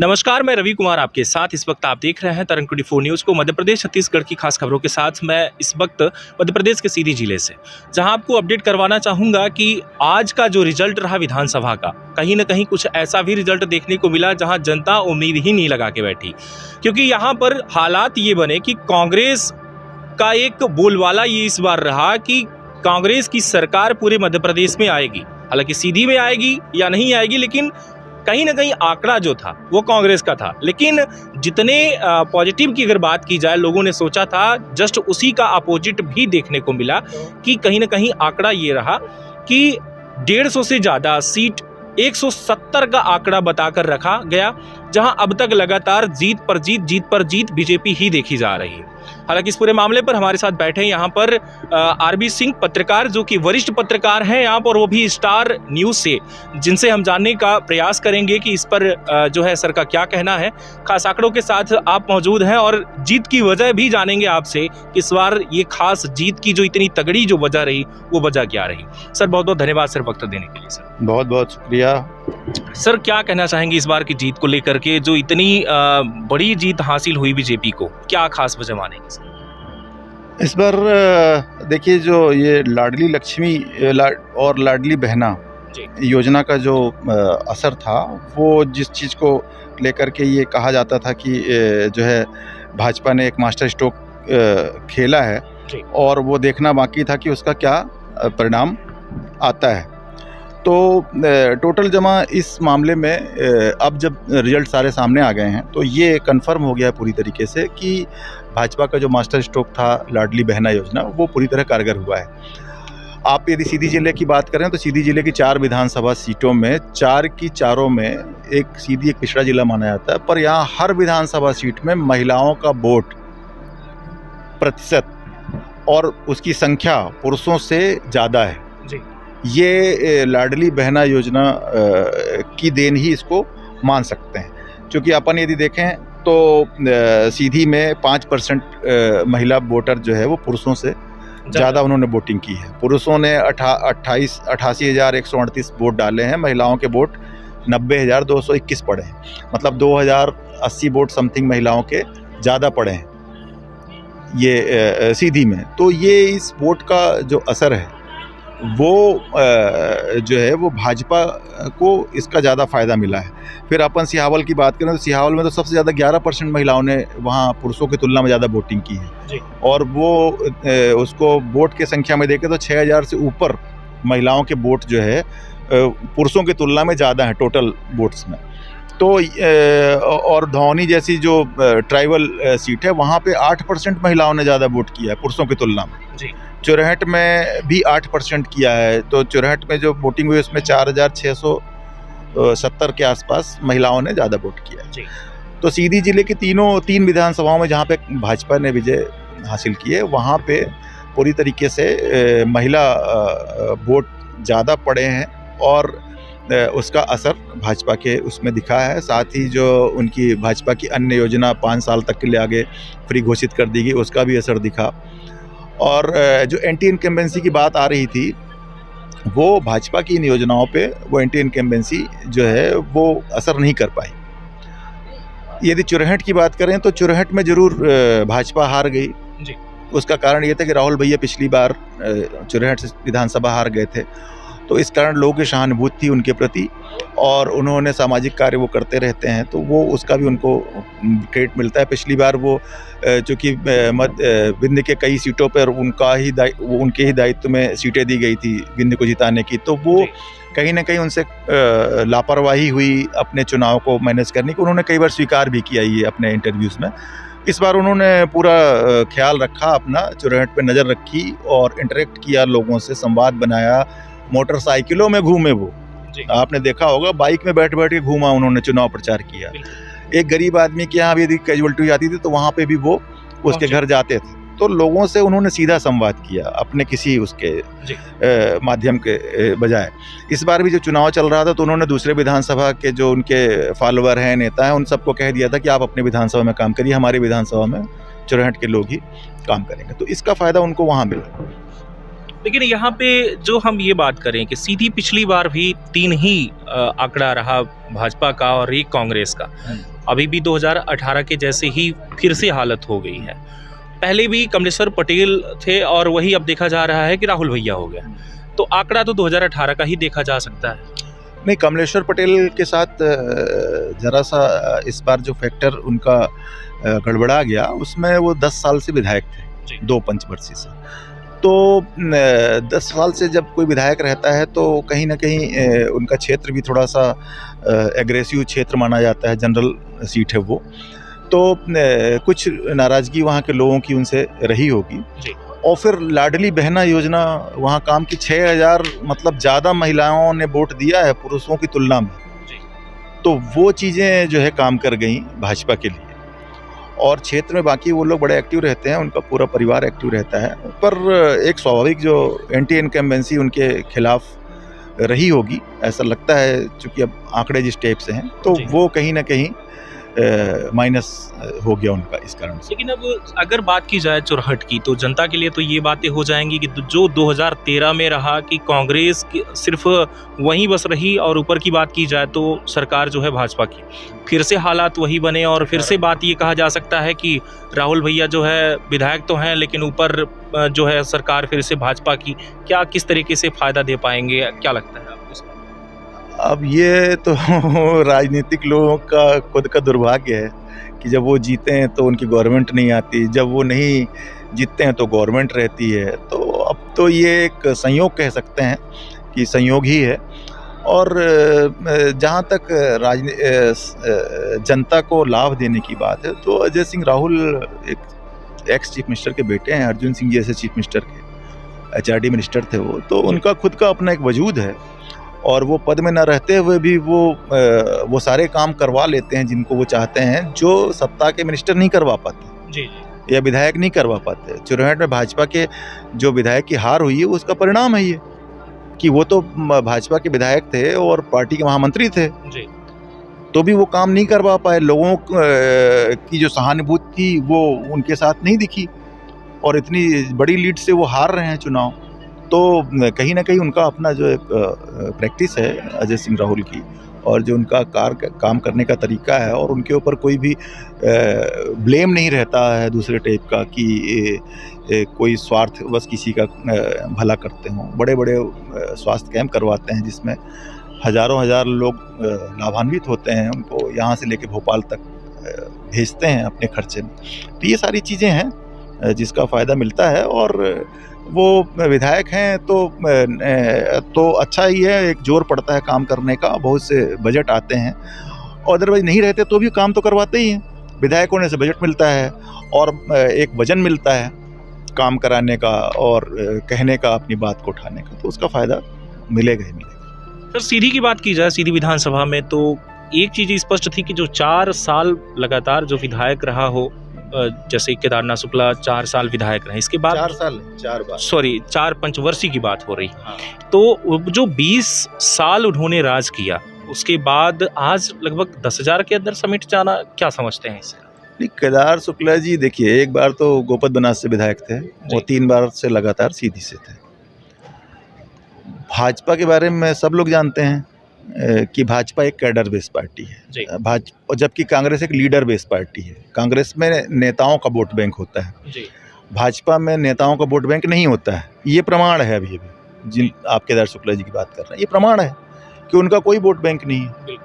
नमस्कार, मैं रवि कुमार आपके साथ। इस वक्त आप देख रहे हैं तरंग 24 न्यूज़ को। मध्य प्रदेश छत्तीसगढ़ की खास खबरों के साथ मैं इस वक्त मध्य प्रदेश के सीधी जिले से, जहां आपको अपडेट करवाना चाहूँगा कि आज का जो रिजल्ट रहा विधानसभा का, कहीं ना कहीं कुछ ऐसा भी रिजल्ट देखने को मिला जहां जनता उम्मीद ही नहीं लगा के बैठी, क्योंकि यहाँ पर हालात ये बने कि कांग्रेस का एक बोलबाला ये इस बार रहा कि कांग्रेस की सरकार पूरे मध्य प्रदेश में आएगी। हालांकि सीधी में आएगी या नहीं आएगी, लेकिन कहीं ना कहीं आंकड़ा जो था वो कांग्रेस का था। लेकिन जितने पॉजिटिव की अगर बात की जाए, लोगों ने सोचा था, जस्ट उसी का अपोजिट भी देखने को मिला कि कहीं ना कहीं आंकड़ा ये रहा कि 150 से ज़्यादा सीट 170 का आंकड़ा बताकर रखा गया, जहां अब तक लगातार जीत पर जीत बीजेपी ही देखी जा रही है। हालांकि इस पूरे मामले पर हमारे साथ बैठे हैं यहाँ पर आरबी सिंह पत्रकार, जो कि वरिष्ठ पत्रकार हैं यहाँ पर, वो भी स्टार न्यूज़ से, जिनसे हम जानने का प्रयास करेंगे कि इस पर जो है सर का क्या कहना है। खास आंकड़ों के साथ आप मौजूद हैं और जीत की वजह भी जानेंगे आपसे कि इस बार ये खास जीत की जो इतनी तगड़ी जो वजह रही वो वजह क्या रही। सर बहुत बहुत धन्यवाद सर वक्त देने के लिए। सर बहुत बहुत शुक्रिया। सर क्या कहना चाहेंगे इस बार की जीत को लेकर के, जो इतनी बड़ी जीत हासिल हुई बीजेपी को, क्या खास वजह मानेंगे सर? इस बार देखिए, जो ये लाडली लक्ष्मी और लाडली बहना योजना का जो असर था, वो जिस चीज़ को लेकर के ये कहा जाता था कि जो है भाजपा ने एक मास्टर स्ट्रोक खेला है और वो देखना बाकी था कि उसका क्या परिणाम आता है। तो टोटल जमा इस मामले में अब जब रिजल्ट सारे सामने आ गए हैं तो ये कंफर्म हो गया है पूरी तरीके से कि भाजपा का जो मास्टर स्ट्रोक था लाडली बहना योजना, वो पूरी तरह कारगर हुआ है। आप यदि सीधी जिले की बात करें तो सीधी जिले की 4 विधानसभा सीटों में 4 की चारों में एक सीधी एक पिछड़ा जिला माना जाता है, पर यहाँ हर विधानसभा सीट में महिलाओं का वोट प्रतिशत और उसकी संख्या पुरुषों से ज़्यादा है जी। ये लाडली बहना योजना की देन ही इसको मान सकते हैं, क्योंकि अपन यदि देखें तो सीधी में 5% महिला वोटर जो है वो पुरुषों से ज़्यादा उन्होंने वोटिंग की है। पुरुषों ने 88,138 वोट डाले हैं, महिलाओं के वोट 90,221 पड़े हैं, मतलब 2,080 वोट समथिंग महिलाओं के ज़्यादा पड़े हैं ये सीधी में। तो ये इस वोट का जो असर है वो जो है वो भाजपा को इसका ज़्यादा फ़ायदा मिला है। फिर अपन सिहावल की बात करें तो सिहावल में तो सबसे ज़्यादा 11% महिलाओं ने वहाँ पुरुषों की तुलना में ज़्यादा वोटिंग की है जी। और वो उसको वोट की संख्या में देखें तो 6,000 से ऊपर महिलाओं के वोट जो है पुरुषों की तुलना में ज़्यादा है टोटल वोट्स में। तो और धौनी जैसी जो ट्राइबल सीट है वहाँ पे 8% महिलाओं ने ज़्यादा वोट किया है पुरुषों की तुलना में जी। चुरहट में भी 8% किया है, तो चुरहट में जो वोटिंग हुई उसमें 4,670 के आसपास महिलाओं ने ज़्यादा वोट किया है। तो सीधी जिले की 3 विधानसभाओं में जहाँ पे भाजपा ने विजय हासिल की है, वहाँ पे पूरी तरीके से महिला वोट ज़्यादा पड़े हैं और उसका असर भाजपा के उसमें दिखा है। साथ ही जो उनकी भाजपा की अन्य योजना 5 साल तक के लिए आगे फ्री घोषित कर दी गई, उसका भी असर दिखा। और जो एंटी इनकम्बेंसी की बात आ रही थी, वो भाजपा की इन योजनाओं पे वो एंटी इनकम्बेंसी जो है वो असर नहीं कर पाई। यदि चुरहट की बात करें तो चुरहट में ज़रूर भाजपा हार गई जी। उसका कारण ये था कि राहुल भैया पिछली बार चुरहट से विधानसभा हार गए थे, तो इस कारण लोगों की सहानुभूति थी उनके प्रति और उन्होंने सामाजिक कार्य वो करते रहते हैं, तो वो उसका भी उनको क्रेडिट मिलता है। पिछली बार वो चूँकि विंध्य के कई सीटों पर उनके ही दायित्व में सीटें दी गई थी विंध्य को जिताने की, तो वो कहीं ना कहीं उनसे लापरवाही हुई अपने चुनाव को मैनेज करने की। उन्होंने कई बार स्वीकार भी किया ये अपने इंटरव्यूज़ में। इस बार उन्होंने पूरा ख्याल रखा, अपना चुरहट पे नज़र रखी और इंटरेक्ट किया, लोगों से संवाद बनाया, मोटरसाइकिलों में घूमे वो, आपने देखा होगा बाइक में बैठ के घूमा उन्होंने, चुनाव प्रचार किया। एक गरीब आदमी के यहाँ भी यदि कैजुअलिटी आती थी तो वहाँ पे भी वो उसके घर जाते थे, तो लोगों से उन्होंने सीधा संवाद किया अपने किसी उसके माध्यम के बजाय। इस बार भी जो चुनाव चल रहा था तो उन्होंने दूसरे विधानसभा के जो उनके फॉलोअर हैं, नेता हैं, उन सबको कह दिया था कि आप अपने विधानसभा में काम करिए, हमारी विधानसभा में चुरहट के लोग ही काम करेंगे। तो इसका फ़ायदा उनको वहाँ मिला। लेकिन यहाँ पे जो हम ये बात करें कि सीधी पिछली बार भी 3 ही आंकड़ा रहा भाजपा का और 1 कांग्रेस का, अभी भी 2018 के जैसे ही फिर से हालत हो गई है। पहले भी कमलेश्वर पटेल थे और वही अब देखा जा रहा है कि राहुल भैया हो गया, तो आंकड़ा तो 2018 का ही देखा जा सकता है। नहीं, कमलेश्वर पटेल के साथ जरा सा इस बार जो फैक्टर उनका गड़बड़ा गया, उसमें वो 10 साल से विधायक थे, 2 पंचवर्षीय से। तो 10 साल से जब कोई विधायक रहता है तो कहीं ना कहीं उनका क्षेत्र भी थोड़ा सा एग्रेसिव क्षेत्र माना जाता है, जनरल सीट है वो, तो कुछ नाराज़गी वहाँ के लोगों की उनसे रही होगी। और फिर लाडली बहना योजना वहाँ काम की, 6000 मतलब ज़्यादा महिलाओं ने वोट दिया है पुरुषों की तुलना में, तो वो चीज़ें जो है काम कर गई भाजपा के लिए। और क्षेत्र में बाकी वो लोग बड़े एक्टिव रहते हैं, उनका पूरा परिवार एक्टिव रहता है, पर एक स्वाभाविक जो एंटी इनकम्बेंसी उनके खिलाफ रही होगी ऐसा लगता है, चूँकि अब आंकड़े जिस टाइप से हैं तो वो कहीं ना कहीं माइनस हो गया उनका इस कारण से। लेकिन अब अगर बात की जाए चुरहट की, तो जनता के लिए तो ये बातें हो जाएंगी कि जो 2013 में रहा कि कांग्रेस सिर्फ वहीं बस रही, और ऊपर की बात की जाए तो सरकार जो है भाजपा की, फिर से हालात वही बने, और फिर से बात ये कहा जा सकता है कि राहुल भैया जो है विधायक तो हैं लेकिन ऊपर जो है सरकार फिर से भाजपा की। क्या किस तरीके से फ़ायदा दे पाएंगे, क्या लगता है आपको? अब ये तो राजनीतिक लोगों का खुद का दुर्भाग्य है कि जब वो जीते हैं तो उनकी गवर्नमेंट नहीं आती, जब वो नहीं जीतते हैं तो गवर्नमेंट रहती है। तो अब तो ये एक संयोग कह सकते हैं कि संयोग ही है। और जहाँ तक जनता को लाभ देने की बात है तो अजय सिंह राहुल एक एक्स चीफ मिनिस्टर के बेटे हैं, अर्जुन सिंह जैसे चीफ मिनिस्टर के HRD मिनिस्टर थे वो, तो उनका खुद का अपना एक वजूद है, और वो पद में न रहते हुए भी वो सारे काम करवा लेते हैं जिनको वो चाहते हैं, जो सत्ता के मिनिस्टर नहीं करवा पाते जी या विधायक नहीं करवा पाते। चुरहट में भाजपा के जो विधायक की हार हुई है उसका परिणाम है ये कि वो तो भाजपा के विधायक थे और पार्टी के महामंत्री थे जी, तो भी वो काम नहीं करवा पाए। लोगों की जो सहानुभूति थी वो उनके साथ नहीं दिखी, और इतनी बड़ी लीड से वो हार रहे हैं चुनाव। तो कहीं ना कहीं उनका अपना जो एक प्रैक्टिस है अजय सिंह राहुल की, और जो उनका काम करने का तरीका है, और उनके ऊपर कोई भी ब्लेम नहीं रहता है दूसरे टाइप का कि कोई स्वार्थवश किसी का भला करते हों। बड़े बड़े स्वास्थ्य कैंप करवाते हैं जिसमें हज़ारों लोग लाभान्वित होते हैं, उनको यहाँ से लेके भोपाल तक भेजते हैं अपने खर्चे में। तो ये सारी चीज़ें हैं जिसका फ़ायदा मिलता है, और वो विधायक हैं तो अच्छा ही है, एक जोर पड़ता है काम करने का, बहुत से बजट आते हैं, अदरवाइज नहीं रहते तो भी काम तो करवाते ही हैं। विधायक होने से बजट मिलता है और एक वजन मिलता है काम कराने का और कहने का, अपनी बात को उठाने का, तो उसका फ़ायदा मिलेगा ही मिलेगा। सर सीधी की बात की जाए, सीधी विधानसभा में तो एक चीज़ स्पष्ट थी कि जो 4 साल लगातार जो विधायक रहा हो, जैसे केदारनाथ शुक्ला 4 साल विधायक रहे, इसके बाद 4 पंचवर्षीय की बात हो रही, तो जो 20 साल उन्होंने राज किया, उसके बाद आज लगभग 10,000 के अंदर समेट जाना, क्या समझते हैं इसे? नहीं, केदार शुक्ला जी देखिए, एक बार तो गोपद बनास से विधायक थे, वो 3 बार से लगातार सीधी से थे। भाजपा के बारे में सब लोग जानते हैं कि भाजपा एक कैडर बेस्ड पार्टी है, भाजपा, जबकि कांग्रेस एक लीडर बेस्ड पार्टी है। कांग्रेस में नेताओं का वोट बैंक होता है, भाजपा में नेताओं का वोट बैंक नहीं होता है। ये प्रमाण है अभी जिन आप केदार शुक्ला जी की बात कर रहे हैं, ये प्रमाण है कि उनका कोई वोट बैंक नहीं है,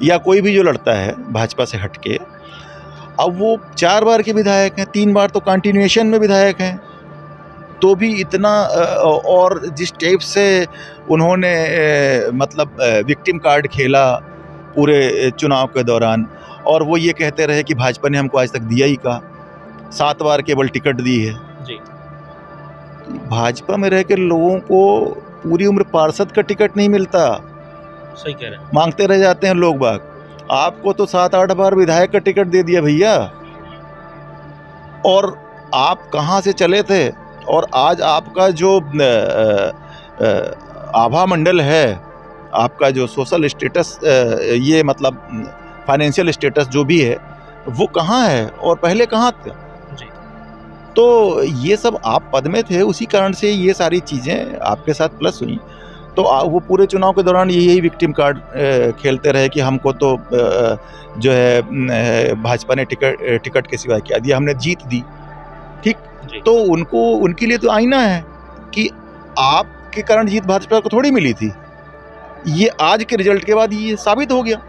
या कोई भी जो लड़ता है भाजपा से हटके। अब वो 4 बार के विधायक हैं, 3 बार तो कंटिन्यूएशन में विधायक हैं, तो भी इतना, और जिस टाइप से उन्होंने मतलब विक्टिम कार्ड खेला पूरे चुनाव के दौरान, और वो ये कहते रहे कि भाजपा ने हमको आज तक दिया ही का, 7 बार केवल टिकट दी है जी। भाजपा में रह के लोगों को पूरी उम्र पार्षद का टिकट नहीं मिलता, सही कह रहे हैं, मांगते रह जाते हैं लोग बाग। आपको तो 7-8 बार विधायक का टिकट दे दिया भैया, और आप कहाँ से चले थे, और आज आपका जो आभा मंडल है, आपका जो सोशल स्टेटस, ये मतलब फाइनेंशियल स्टेटस जो भी है, वो कहाँ है और पहले कहाँ था? तो ये सब आप पद में थे, उसी कारण से ये सारी चीज़ें आपके साथ प्लस हुई। तो वो पूरे चुनाव के दौरान यही विक्टिम कार्ड खेलते रहे कि हमको तो जो है भाजपा ने टिकट के सिवाय क्या दिया, हमने जीत दी। ठीक, तो उनके लिए तो आईना है कि आपके कारण जीत भाजपा को थोड़ी मिली थी। ये आज के रिजल्ट के बाद ये साबित हो गया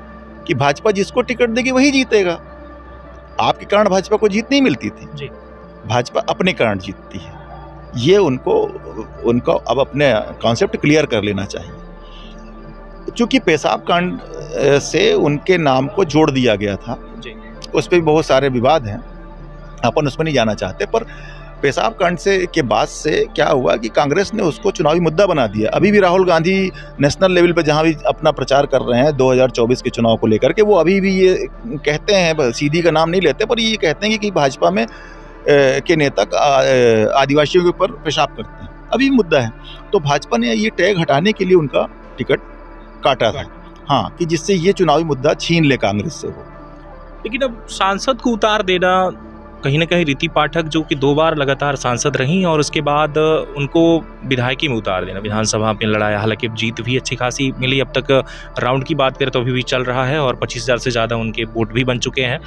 कि भाजपा जिसको टिकट देगी वही जीतेगा। आपके कारण भाजपा को जीत नहीं मिलती थी, भाजपा अपने कारण जीतती है। ये उनको अब अपने कॉन्सेप्ट क्लियर कर लेना चाहिए। चूंकि पेशाब कांड से उनके नाम को जोड़ दिया गया था, उस पर भी बहुत सारे विवाद हैं, अपन उसमें नहीं जाना चाहते। पर पेशाब कांड के बाद से क्या हुआ कि कांग्रेस ने उसको चुनावी मुद्दा बना दिया। अभी भी राहुल गांधी नेशनल लेवल पे जहाँ भी अपना प्रचार कर रहे हैं 2024 के चुनाव को लेकर के, वो अभी भी ये कहते हैं, सीधी का नाम नहीं लेते, पर ये कहते हैं कि भाजपा में के नेता आदिवासियों के ऊपर पेशाब करते हैं, अभी मुद्दा है। तो भाजपा ने ये टैग हटाने के लिए उनका टिकट काटा था, हाँ, कि जिससे ये चुनावी मुद्दा छीन ले कांग्रेस से वो। लेकिन अब सांसद को उतार देना, कहीं ना कहीं रीति पाठक जो कि 2 बार लगातार सांसद रही और उसके बाद उनको विधायकी में उतार देना, विधानसभा में लड़ाया, हालांकि जीत भी अच्छी खासी मिली। अब तक राउंड की बात करें तो अभी भी चल रहा है और 25,000 से ज़्यादा उनके वोट भी बन चुके हैं।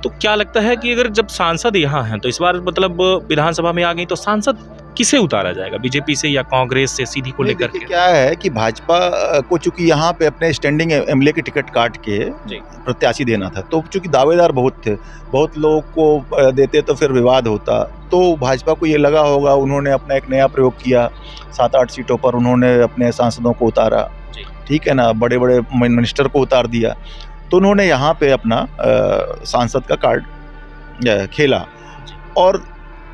तो क्या लगता है कि अगर जब सांसद यहाँ हैं तो इस बार मतलब विधानसभा में आ गई तो सांसद किसे उतारा जाएगा, बीजेपी से या कांग्रेस से सीधी को लेकर के? क्या है कि भाजपा को चूंकि यहाँ पे अपने स्टैंडिंग एमएलए के टिकट काट के प्रत्याशी देना था, तो चूंकि दावेदार बहुत थे, बहुत लोग को देते तो फिर विवाद होता, तो भाजपा को ये लगा होगा, उन्होंने अपना एक नया प्रयोग किया, 7-8 सीटों पर उन्होंने अपने सांसदों को उतारा, ठीक है ना, बड़े बड़े मिनिस्टर को उतार दिया। तो उन्होंने यहाँ पे अपना सांसद का कार्ड खेला और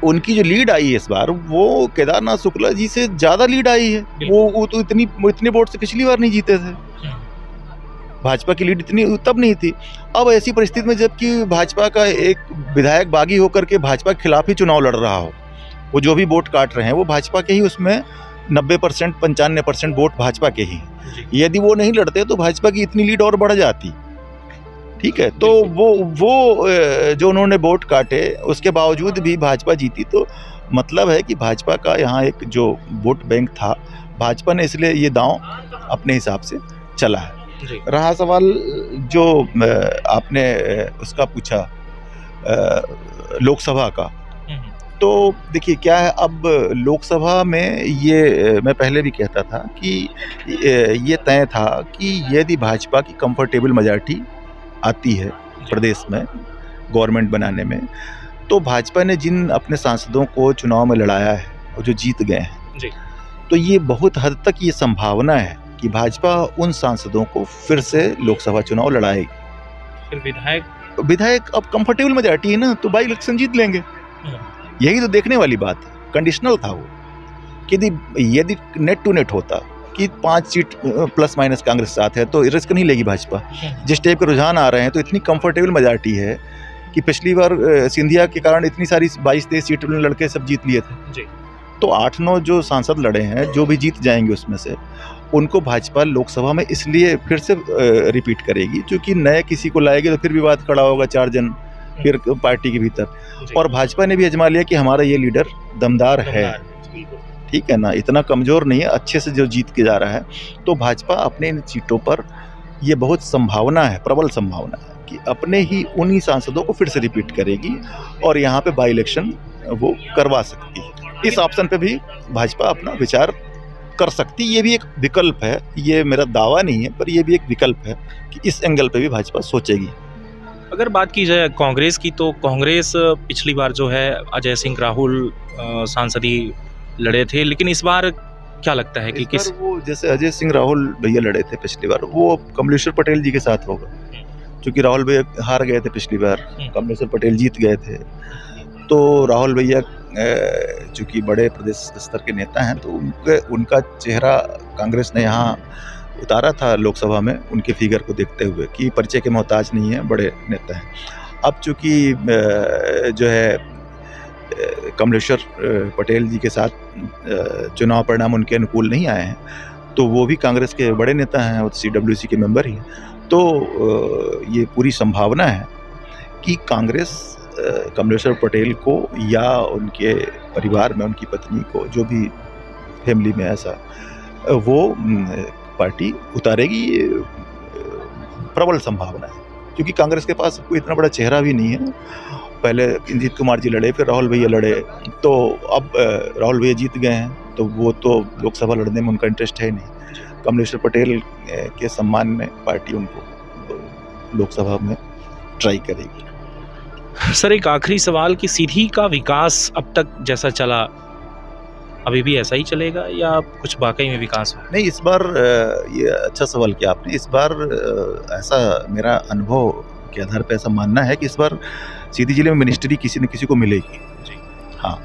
उनकी जो लीड आई है इस बार, वो केदारनाथ शुक्ला जी से ज़्यादा लीड आई है। वो तो इतने वोट से पिछली बार नहीं जीते थे, भाजपा की लीड इतनी तब नहीं थी। अब ऐसी परिस्थिति में जबकि भाजपा का एक विधायक बागी होकर के भाजपा के खिलाफ ही चुनाव लड़ रहा हो, वो जो भी वोट काट रहे हैं वो भाजपा के ही, उसमें 90% 95% वोट भाजपा के ही। यदि वो नहीं लड़ते तो भाजपा की इतनी लीड और बढ़ जाती, ठीक है। तो वो जो उन्होंने वोट काटे उसके बावजूद भी भाजपा जीती, तो मतलब है कि भाजपा का यहाँ एक जो वोट बैंक था, भाजपा ने इसलिए ये दांव अपने हिसाब से चला है। रहा सवाल जो आपने उसका पूछा लोकसभा का, तो देखिए क्या है, अब लोकसभा में ये मैं पहले भी कहता था कि ये तय था कि यदि भाजपा की कंफर्टेबल मेजॉरिटी आती है प्रदेश में गवर्नमेंट बनाने में, तो भाजपा ने जिन अपने सांसदों को चुनाव में लड़ाया है और जो जीत गए हैं, तो ये बहुत हद तक ये संभावना है कि भाजपा उन सांसदों को फिर से लोकसभा चुनाव लड़ाएगी। फिर विधायक अब कंफर्टेबल मेजॉरिटी है ना, तो बाई इलेक्शन जीत लेंगे। यही तो देखने वाली बात है। कंडीशनल था वो कि यदि नेट टू नेट होता कि 5 सीट प्लस माइनस कांग्रेस साथ है तो रिस्क नहीं लेगी भाजपा। जिस टाइप के रुझान आ रहे हैं तो इतनी कंफर्टेबल मेजॉरिटी है कि पिछली बार सिंधिया के कारण इतनी सारी 22-23 सीट लड़के सब जीत लिए थे। तो 8-9 जो सांसद लड़े हैं, जो भी जीत जाएंगे उसमें से, उनको भाजपा लोकसभा में इसलिए फिर से रिपीट करेगी क्योंकि नए किसी को लाएगी तो फिर विवाद खड़ा होगा, 4 जन फिर पार्टी के भीतर। और भाजपा ने भी आजमा लिया कि हमारा ये लीडर दमदार है, ठीक है ना, इतना कमज़ोर नहीं है, अच्छे से जो जीत के जा रहा है। तो भाजपा अपने इन सीटों पर ये बहुत संभावना है, प्रबल संभावना है कि अपने ही उन्हीं सांसदों को फिर से रिपीट करेगी और यहाँ पे बाई इलेक्शन वो करवा सकती है। इस ऑप्शन पे भी भाजपा अपना विचार कर सकती, ये भी एक विकल्प है। ये मेरा दावा नहीं है, पर ये भी एक विकल्प है कि इस एंगल पे भी भाजपा सोचेगी। अगर बात की जाए कांग्रेस की, तो कांग्रेस पिछली बार जो है अजय सिंह राहुल सांसदी लड़े थे, लेकिन इस बार क्या लगता है कि किस, वो जैसे अजय सिंह राहुल भैया लड़े थे पिछली बार, वो कमलेश्वर पटेल जी के साथ होगा, क्योंकि राहुल भैया हार गए थे पिछली बार, कमलेश्वर पटेल जीत गए थे। तो राहुल भैया चूँकि बड़े प्रदेश स्तर के नेता हैं, तो उनका चेहरा कांग्रेस ने यहाँ उतारा था लोकसभा में, उनके फिगर को देखते हुए कि परिचय के मोहताज नहीं है, बड़े नेता हैं। अब चूँकि जो है कमलेश्वर पटेल जी के साथ चुनाव परिणाम उनके अनुकूल नहीं आए हैं, तो वो भी कांग्रेस के बड़े नेता हैं और CWC के मेंबर ही हैं। तो ये पूरी संभावना है कि कांग्रेस कमलेश्वर पटेल को या उनके परिवार में उनकी पत्नी को, जो भी फैमिली में ऐसा, वो पार्टी उतारेगी, ये प्रबल संभावना है। क्योंकि कांग्रेस के पास कोई इतना बड़ा चेहरा भी नहीं है। पहले इंजीत कुमार जी लड़े, फिर राहुल भैया लड़े, तो अब राहुल भैया जीत गए हैं, तो वो तो लोकसभा लड़ने में उनका इंटरेस्ट है नहीं। कमलेश्वर पटेल के सम्मान में पार्टी उनको लोकसभा में ट्राई करेगी। सर, एक आखिरी सवाल कि सीधी का विकास अब तक जैसा चला अभी भी ऐसा ही चलेगा या कुछ वाकई में विकास हो? नहीं, इस बार ये अच्छा सवाल किया आपने। इस बार ऐसा मेरा अनुभव के आधार पर ऐसा मानना है कि इस बार सीधी जिले में मिनिस्ट्री किसी न किसी को मिलेगी। हाँ,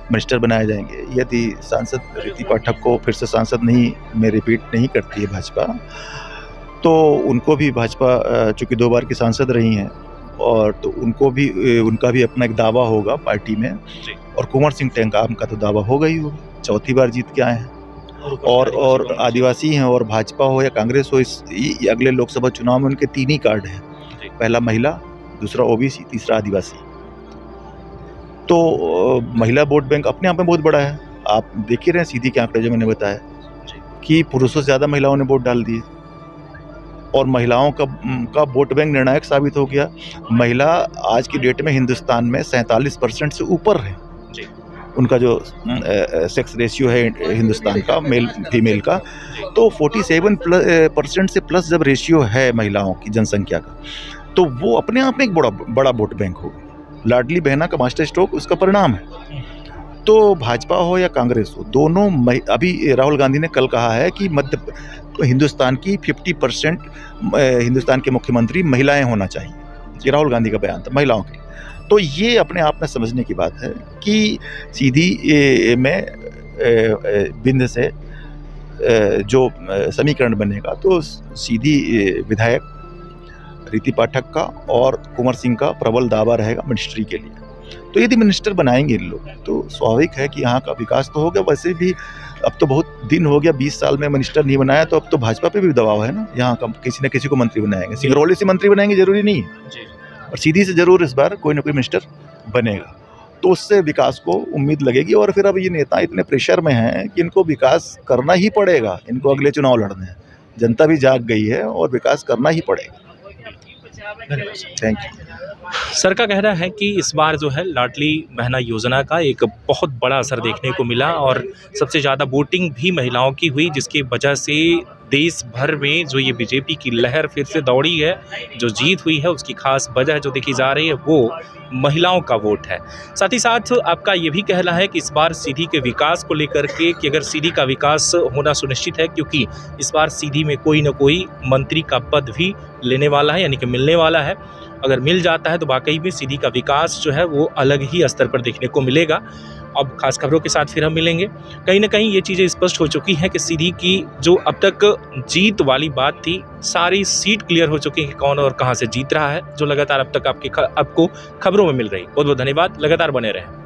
मिनिस्टर बनाए जाएंगे। यदि सांसद रीति पाठक को फिर से सांसद नहीं में रिपीट नहीं करती है भाजपा, तो उनको भी भाजपा चूँकि 2 बार की सांसद रही हैं, और तो उनको भी उनका भी अपना एक दावा होगा पार्टी में। और कुंवर सिंह टेंगाम का तो दावा होगा ही होगा, 4थी बार जीत के आए हैं, और आदिवासी हैं, और भाजपा हो या कांग्रेस हो, इस अगले लोकसभा चुनाव में उनके 3 ही कार्ड हैं। पहला महिला, दूसरा ओबीसी, तीसरा आदिवासी। तो महिला वोट बैंक अपने आप में बहुत बड़ा है। आप देख ही रहे हैं सीधी के आंकड़े जो मैंने बताया कि पुरुषों से ज़्यादा महिलाओं ने वोट डाल दिए, और महिलाओं का वोट बैंक निर्णायक साबित हो गया। महिला आज की डेट में हिंदुस्तान में 47% से ऊपर है। उनका जो सेक्स रेशियो है हिंदुस्तान का मेल फीमेल का, तो 47% से प्लस जब रेशियो है महिलाओं की जनसंख्या का, तो वो अपने आप में एक बड़ा वोट बैंक होगा। लाडली बहना का मास्टर स्ट्रोक उसका परिणाम है। तो भाजपा हो या कांग्रेस हो, दोनों अभी राहुल गांधी ने कल कहा है कि हिंदुस्तान की 50% हिंदुस्तान के मुख्यमंत्री महिलाएं होना चाहिए। ये राहुल गांधी का बयान था महिलाओं के। तो ये अपने आप में समझने की बात है कि सीधी में बिंद से जो समीकरण बनेगा, तो सीधी विधायक रीति पाठक का और कुंवर सिंह का प्रबल दावा रहेगा मिनिस्ट्री के लिए। तो यदि मिनिस्टर बनाएंगे लोग, तो स्वाभाविक है कि यहाँ का विकास तो होगा। वैसे भी अब तो बहुत दिन हो गया, 20 साल में मिनिस्टर नहीं बनाया, तो अब तो भाजपा पे भी दबाव है ना, यहाँ का किसी न किसी को मंत्री बनाएंगे। सिंगरौली से मंत्री बनाएंगे जरूरी नहीं है, और सीधी से जरूर इस बार कोई ना कोई मिनिस्टर बनेगा, तो उससे विकास को उम्मीद लगेगी। और फिर अब ये नेता इतने प्रेशर में हैं कि इनको विकास करना ही पड़ेगा। इनको अगले चुनाव लड़ने हैं, जनता भी जाग गई है और विकास करना ही पड़ेगा। Thank you. सर का कहना है कि इस बार जो है लाडली बहना योजना का एक बहुत बड़ा असर देखने को मिला, और सबसे ज़्यादा वोटिंग भी महिलाओं की हुई, जिसकी वजह से देश भर में जो ये बीजेपी की लहर फिर से दौड़ी है, जो जीत हुई है, उसकी खास वजह जो देखी जा रही है वो महिलाओं का वोट है। साथ ही साथ आपका ये भी कहना है कि इस बार सीधी के विकास को लेकर के, कि अगर सीधी का विकास होना सुनिश्चित है, क्योंकि इस बार सीधी में कोई ना कोई मंत्री का पद भी लेने वाला है, यानी कि मिलने वाला है। अगर मिल जाता है तो वाकई में सीधी का विकास जो है वो अलग ही स्तर पर देखने को मिलेगा। अब खास खबरों के साथ फिर हम मिलेंगे। कहीं ना कहीं ये चीज़ें स्पष्ट हो चुकी हैं कि सीधी की जो अब तक जीत वाली बात थी, सारी सीट क्लियर हो चुकी है कि कौन और कहां से जीत रहा है, जो लगातार अब तक आपको खबरों में मिल रही। बहुत बहुत धन्यवाद, लगातार बने रहें।